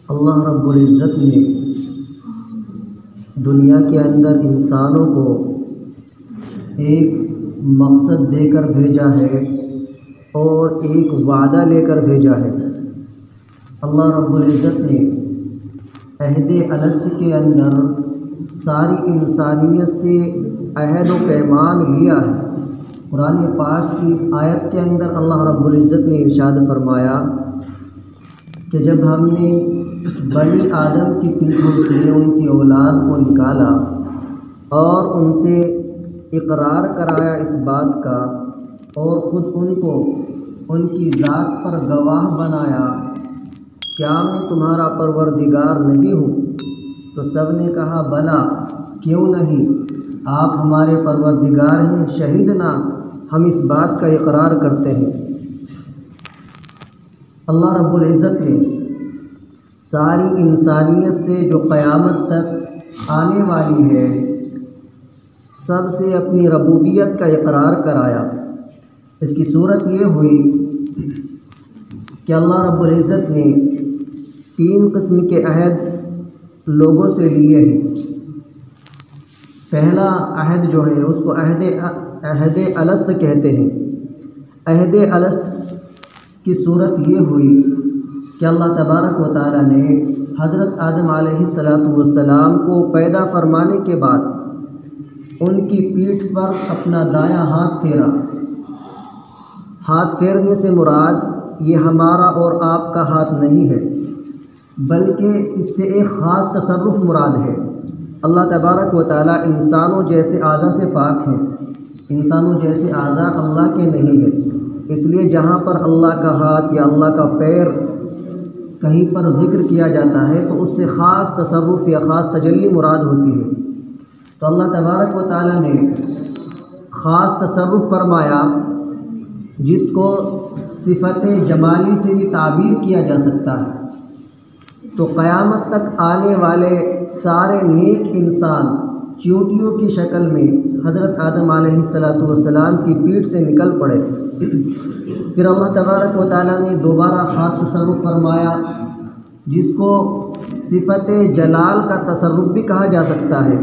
اللہ رب العزت نے دنیا کے اندر انسانوں کو ایک مقصد دے کر بھیجا ہے اور ایک وعدہ لے کر بھیجا ہے۔ اللہ رب العزت نے عہد الست کے اندر ساری انسانیت سے عہد و پیمان لیا ہے۔ قرآن پاک کی اس آیت کے اندر اللہ رب العزت نے ارشاد فرمایا کہ جب ہم نے بنی آدم کی پیٹھوں سے ان کی اولاد کو نکالا اور ان سے اقرار کرایا اس بات کا اور خود ان کو ان کی ذات پر گواہ بنایا، کیا میں تمہارا پروردگار نہیں ہوں؟ تو سب نے کہا بلا، کیوں نہیں، آپ ہمارے پروردگار ہیں، شہیدنا، ہم اس بات کا اقرار کرتے ہیں۔ اللہ رب العزت نے ساری انسانیت سے جو قیامت تک آنے والی ہے سب سے اپنی ربوبیت کا اقرار کرایا۔ اس کی صورت یہ ہوئی کہ اللہ رب العزت نے 3 قسم کے عہد لوگوں سے لیے ہیں۔ پہلا عہد جو ہے اس کو عہد الست کہتے ہیں۔ عہد الست کی صورت یہ ہوئی کہ اللہ تبارک و تعالیٰ نے حضرت آدم علیہ السلام کو پیدا فرمانے کے بعد ان کی پیٹھ پر اپنا دایاں ہاتھ پھیرا۔ ہاتھ پھیرنے سے مراد یہ ہمارا اور آپ کا ہاتھ نہیں ہے، بلکہ اس سے ایک خاص تصرف مراد ہے۔ اللہ تبارک و تعالیٰ انسانوں جیسے اعضاء سے پاک ہیں، انسانوں جیسے اعضاء اللہ کے نہیں ہیں، اس لیے جہاں پر اللہ کا ہاتھ یا اللہ کا پیر کہیں پر ذکر کیا جاتا ہے تو اس سے خاص تصرف یا خاص تجلی مراد ہوتی ہے۔ تو اللہ تبارک و تعالیٰ نے خاص تصرف فرمایا جس کو صفت جمالی سے بھی تعبیر کیا جا سکتا ہے۔ تو قیامت تک آنے والے سارے نیک انسان چیونٹیوں کی شکل میں حضرت آدم علیہ السلام کی پیٹھ سے نکل پڑے۔ پھر اللہ تبارک و تعالیٰ نے دوبارہ خاص تصرف فرمایا جس کو صفت جلال کا تصرف بھی کہا جا سکتا ہے۔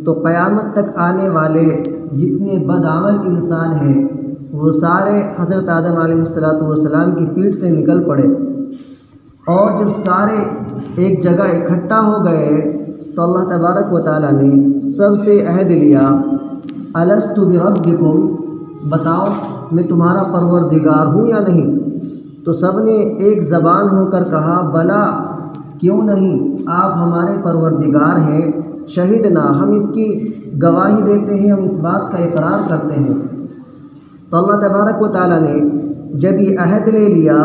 تو قیامت تک آنے والے جتنے بدعمل انسان ہیں وہ سارے حضرت آدم علیہ السلام کی پیٹھ سے نکل پڑے، اور جب سارے ایک جگہ اکٹھا ہو گئے تو اللہ تبارک و تعالیٰ نے سب سے عہد لیا، الست بربکم، بتاؤ میں تمہارا پروردگار ہوں یا نہیں؟ تو سب نے ایک زبان ہو کر کہا بلا، کیوں نہیں، آپ ہمارے پروردگار ہیں، شہیدنا، ہم اس کی گواہی دیتے ہیں، ہم اس بات کا اقرار کرتے ہیں۔ تو اللہ تبارک و تعالیٰ نے جب یہ عہد لے لیا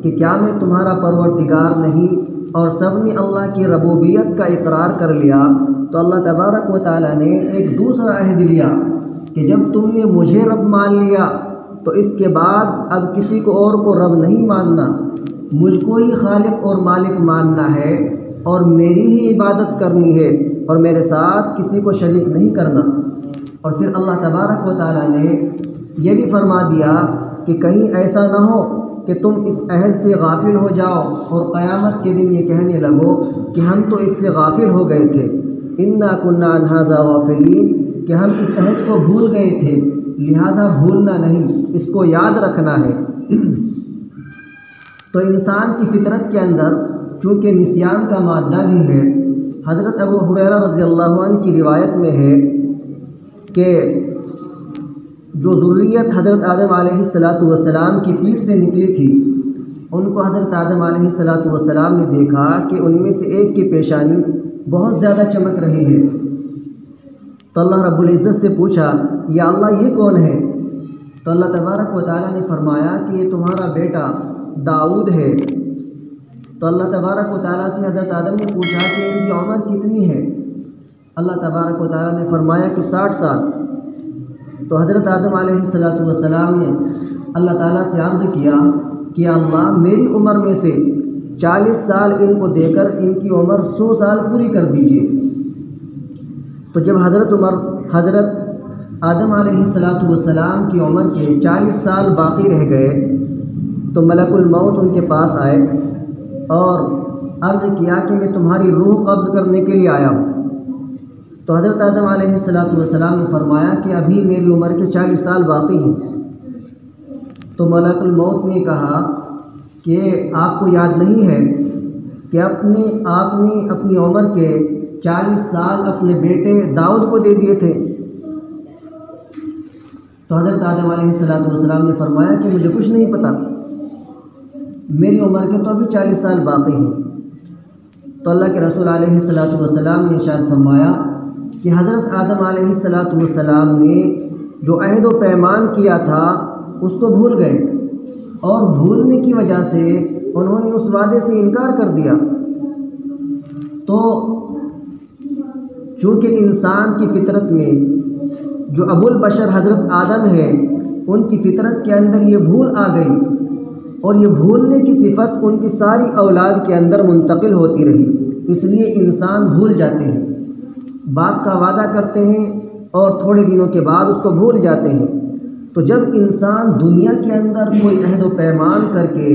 کہ کیا میں تمہارا پروردگار نہیں، اور سب نے اللہ کی ربوبیت کا اقرار کر لیا، تو اللہ تبارک و تعالیٰ نے ایک دوسرا عہد لیا کہ جب تم نے مجھے رب مان لیا تو اس کے بعد اب کسی کو اور کو رب نہیں ماننا، مجھ کو ہی خالق اور مالک ماننا ہے اور میری ہی عبادت کرنی ہے اور میرے ساتھ کسی کو شریک نہیں کرنا۔ اور پھر اللہ تبارک و تعالیٰ نے یہ بھی فرما دیا کہ کہیں ایسا نہ ہو کہ تم اس عہد سے غافل ہو جاؤ اور قیامت کے دن یہ کہنے لگو کہ ہم تو اس سے غافل ہو گئے تھے، انا کنا عن ھذا غافلین، کہ ہم اس عہد کو بھول گئے تھے، لہذا بھولنا نہیں، اس کو یاد رکھنا ہے۔ تو انسان کی فطرت کے اندر چونکہ نسیان کا مادہ بھی ہے، حضرت ابو ہریرہ رضی اللہ عنہ کی روایت میں ہے کہ جو ذریت حضرت آدم علیہ السلام کی پیٹھ سے نکلی تھی ان کو حضرت آدم علیہ السلام نے دیکھا کہ ان میں سے ایک کی پیشانی بہت زیادہ چمک رہی ہے۔ تو اللہ رب العزت سے پوچھا یا اللہ یہ کون ہے؟ تو اللہ تبارک و تعالیٰ نے فرمایا کہ یہ تمہارا بیٹا داؤد ہے۔ تو اللہ تبارک و تعالیٰ سے حضرت آدم نے پوچھا کہ ان کی عمر کتنی ہے؟ اللہ تبارک و تعالیٰ نے فرمایا کہ 60 سال۔ تو حضرت آدم علیہ السلام نے اللہ تعالیٰ سے عرض کیا کہ اللہ میری عمر میں سے 40 سال ان کو دے کر ان کی عمر 100 سال پوری کر دیجیے۔ تو جب حضرت آدم علیہ السلام کی عمر کے 40 سال باقی رہ گئے تو ملک الموت ان کے پاس آئے اور عرض کیا کہ میں تمہاری روح قبض کرنے کے لیے آیا ہوں۔ تو حضرت آدم علیہ السلام نے فرمایا کہ ابھی میری عمر کے 40 سال باقی ہیں۔ تو ملک الموت نے کہا کہ آپ کو یاد نہیں ہے کہ آپ نے اپنی عمر کے 40 سال اپنے بیٹے داؤد کو دے دیے تھے؟ تو حضرت آدم علیہ السلام نے فرمایا کہ مجھے کچھ نہیں پتہ، میری عمر کے تو ابھی 40 سال باقی ہیں۔ تو اللہ کے رسول علیہ السلام نے ارشاد فرمایا کہ حضرت آدم علیہ السلام نے جو عہد و پیمان کیا تھا اس کو بھول گئے، اور بھولنے کی وجہ سے انہوں نے اس وعدے سے انکار کر دیا۔ تو چونکہ انسان کی فطرت میں جو ابو البشر حضرت آدم ہے، ان کی فطرت کے اندر یہ بھول آ گئی، اور یہ بھولنے کی صفت ان کی ساری اولاد کے اندر منتقل ہوتی رہی، اس لیے انسان بھول جاتے ہیں، بات کا وعدہ کرتے ہیں اور تھوڑے دنوں کے بعد اس کو بھول جاتے ہیں۔ تو جب انسان دنیا کے اندر کوئی عہد و پیمان کر کے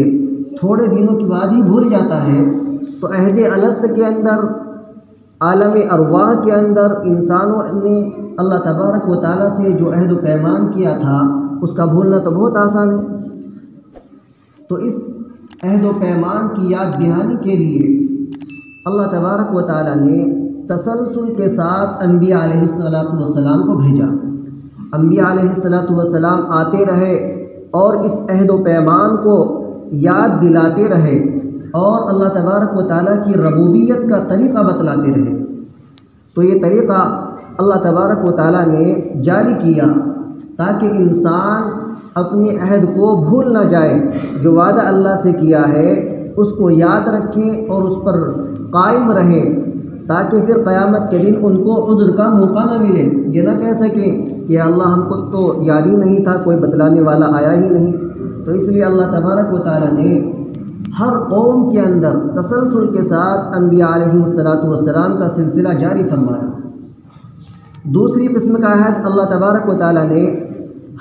تھوڑے دنوں کے بعد ہی بھول جاتا ہے، تو عہد الست کے اندر، عالم ارواح کے اندر انسانوں نے اللہ تبارک و تعالیٰ سے جو عہد و پیمان کیا تھا اس کا بھولنا تو بہت آسان ہے۔ تو اس عہد و پیمان کی یاد دہانی کے لیے اللہ تبارک و تعالیٰ نے تسلسل کے ساتھ انبیاء علیہ السلام کو بھیجا۔ انبیاء علیہ السلام آتے رہے اور اس عہد و پیمان کو یاد دلاتے رہے، اور اللہ تبارک و تعالیٰ کی ربوبیت کا طریقہ بتلاتے رہے۔ تو یہ طریقہ اللہ تبارک و تعالیٰ نے جاری کیا تاکہ انسان اپنے عہد کو بھول نہ جائے، جو وعدہ اللہ سے کیا ہے اس کو یاد رکھیں اور اس پر قائم رہیں، تاکہ پھر قیامت کے دن ان کو عذر کا موقع نہ ملے، یہ نہ کہہ سکیں کہ اللہ ہم کو تو یاد ہی نہیں تھا، کوئی بتلانے والا آیا ہی نہیں۔ تو اس لیے اللہ تبارک و تعالیٰ نے ہر قوم کے اندر تسلسل کے ساتھ انبیاء علیہ السلام کا سلسلہ جاری فرمایا۔ دوسری قسم کا عہد اللہ تبارک و تعالیٰ نے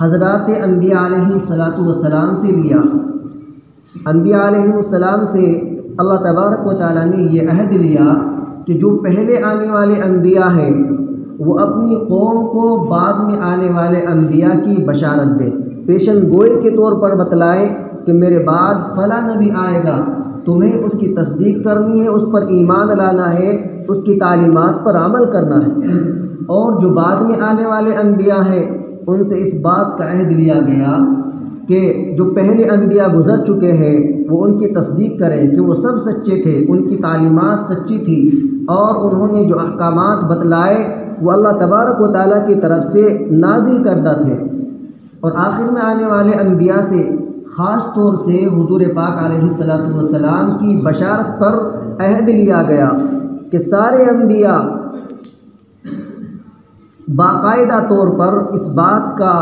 حضرات انبیاء علیہ السلام سے لیا۔ انبیاء علیہ السلام سے اللہ تبارک و تعالیٰ نے یہ عہد لیا کہ جو پہلے آنے والے انبیاء ہیں وہ اپنی قوم کو بعد میں آنے والے انبیاء کی بشارت دیں، پیشن گوئی کے طور پر بتلائیں کہ میرے بعد فلاں نبی آئے گا، تمہیں اس کی تصدیق کرنی ہے، اس پر ایمان لانا ہے، اس کی تعلیمات پر عمل کرنا ہے۔ اور جو بعد میں آنے والے انبیاء ہیں ان سے اس بات کا عہد لیا گیا کہ جو پہلے انبیاء گزر چکے ہیں وہ ان کی تصدیق کریں کہ وہ سب سچے تھے، ان کی تعلیمات سچی تھی، اور انہوں نے جو احکامات بتلائے وہ اللہ تبارک و تعالیٰ کی طرف سے نازل کردہ تھے۔ اور آخر میں آنے والے انبیاء سے خاص طور سے حضور پاک علیہ السلام کی بشارت پر عہد لیا گیا کہ سارے انبیاء باقاعدہ طور پر اس بات کا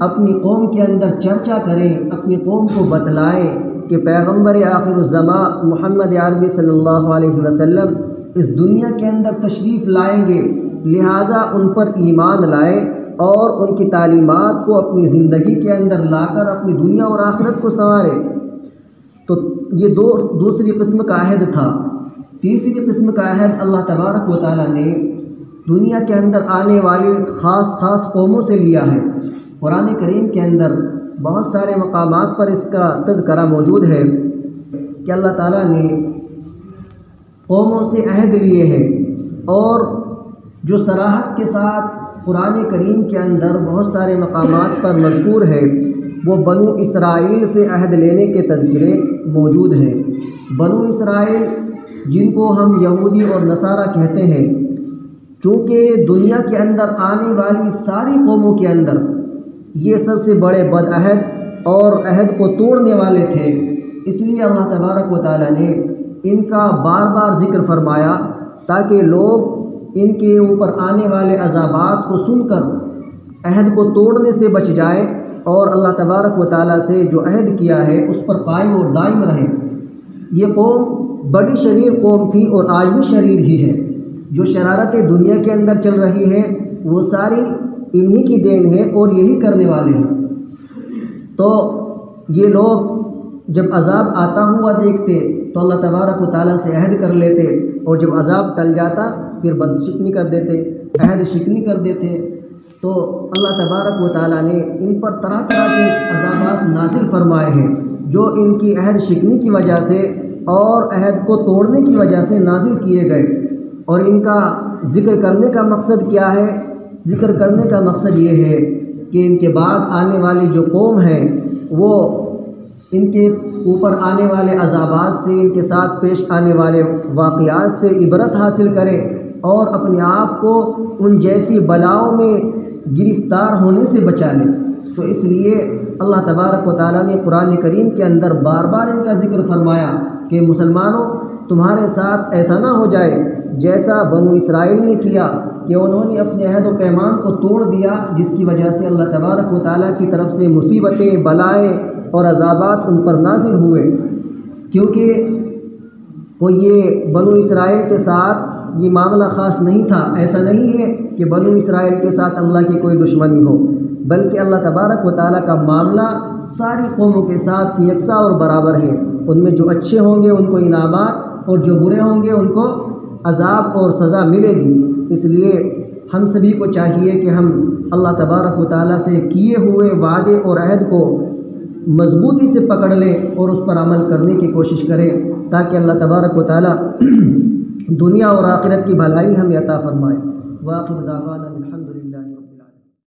اپنی قوم کے اندر چرچا کریں، اپنی قوم کو بتلائیں کہ پیغمبر آخر الزمان محمد عربی صلی اللہ علیہ وسلم اس دنیا کے اندر تشریف لائیں گے، لہذا ان پر ایمان لائیں اور ان کی تعلیمات کو اپنی زندگی کے اندر لا کر اپنی دنیا اور آخرت کو سنواریں۔ تو یہ دوسری قسم کا عہد تھا۔ تیسری قسم کا عہد اللہ تبارک و تعالیٰ نے دنیا کے اندر آنے والی خاص قوموں سے لیا ہے۔ قرآن کریم کے اندر بہت سارے مقامات پر اس کا تذکرہ موجود ہے کہ اللہ تعالیٰ نے قوموں سے عہد لیے ہیں، اور جو صراحت کے ساتھ قرآن کریم کے اندر بہت سارے مقامات پر مذکور ہے وہ بنو اسرائیل سے عہد لینے کے تذکرے موجود ہیں۔ بنو اسرائیل جن کو ہم یہودی اور نصارہ کہتے ہیں، چونکہ دنیا کے اندر آنے والی ساری قوموں کے اندر یہ سب سے بڑے بدعہد اور عہد کو توڑنے والے تھے، اس لیے اللہ تبارک و تعالیٰ نے ان کا بار بار ذکر فرمایا تاکہ لوگ ان کے اوپر آنے والے عذابات کو سن کر عہد کو توڑنے سے بچ جائیں اور اللہ تبارک و تعالیٰ سے جو عہد کیا ہے اس پر قائم اور دائم رہیں۔ یہ قوم بڑی شریر قوم تھی اور آج بھی شریر ہی ہے۔ جو شرارتیں دنیا کے اندر چل رہی ہیں وہ ساری انہی کی دین ہے اور یہی کرنے والے ہیں۔ تو یہ لوگ جب عذاب آتا ہوا دیکھتے تو اللہ تبارک و تعالیٰ سے عہد کر لیتے، اور جب عذاب ٹل جاتا پھر بدشکنی کر دیتے، عہد شکنی کر دیتے۔ تو اللہ تبارک و تعالیٰ نے ان پر طرح طرح کے عذابات نازل فرمائے ہیں، جو ان کی عہد شکنی کی وجہ سے اور عہد کو توڑنے کی وجہ سے نازل کیے گئے۔ اور ان کا ذکر کرنے کا مقصد کیا ہے؟ ذکر کرنے کا مقصد یہ ہے کہ ان کے بعد آنے والی جو قوم ہے وہ ان کے اوپر آنے والے عذابات سے، ان کے ساتھ پیش آنے والے واقعات سے عبرت حاصل کرے اور اپنے آپ کو ان جیسی بلاؤں میں گرفتار ہونے سے بچا لے۔ تو اس لیے اللہ تبارک و تعالیٰ نے قرآن کریم کے اندر بار بار ان کا ذکر فرمایا کہ مسلمانوں، تمہارے ساتھ ایسا نہ ہو جائے جیسا بنو اسرائیل نے کیا کہ انہوں نے اپنے عہد و پیمان کو توڑ دیا، جس کی وجہ سے اللہ تبارک و تعالیٰ کی طرف سے مصیبتیں، بلائیں اور عذابات ان پر نازل ہوئے۔ کیونکہ وہ یہ بنو اسرائیل کے ساتھ یہ معاملہ خاص نہیں تھا، ایسا نہیں ہے کہ بنو اسرائیل کے ساتھ اللہ کی کوئی دشمنی ہو، بلکہ اللہ تبارک و تعالیٰ کا معاملہ ساری قوموں کے ساتھ یکساں اور برابر ہے۔ ان میں جو اچھے ہوں گے ان کو انعامات، اور جو برے ہوں گے ان کو عذاب اور سزا ملے گی۔ اس لیے ہم سبھی کو چاہیے کہ ہم اللہ تبارک و تعالیٰ سے کیے ہوئے وعدے اور عہد کو مضبوطی سے پکڑ لیں اور اس پر عمل کرنے کی کوشش کریں، تاکہ اللہ تبارک و تعالیٰ دنیا اور آخرت کی بھلائی ہمیں عطا فرمائے۔ وآخر دعوانا الحمد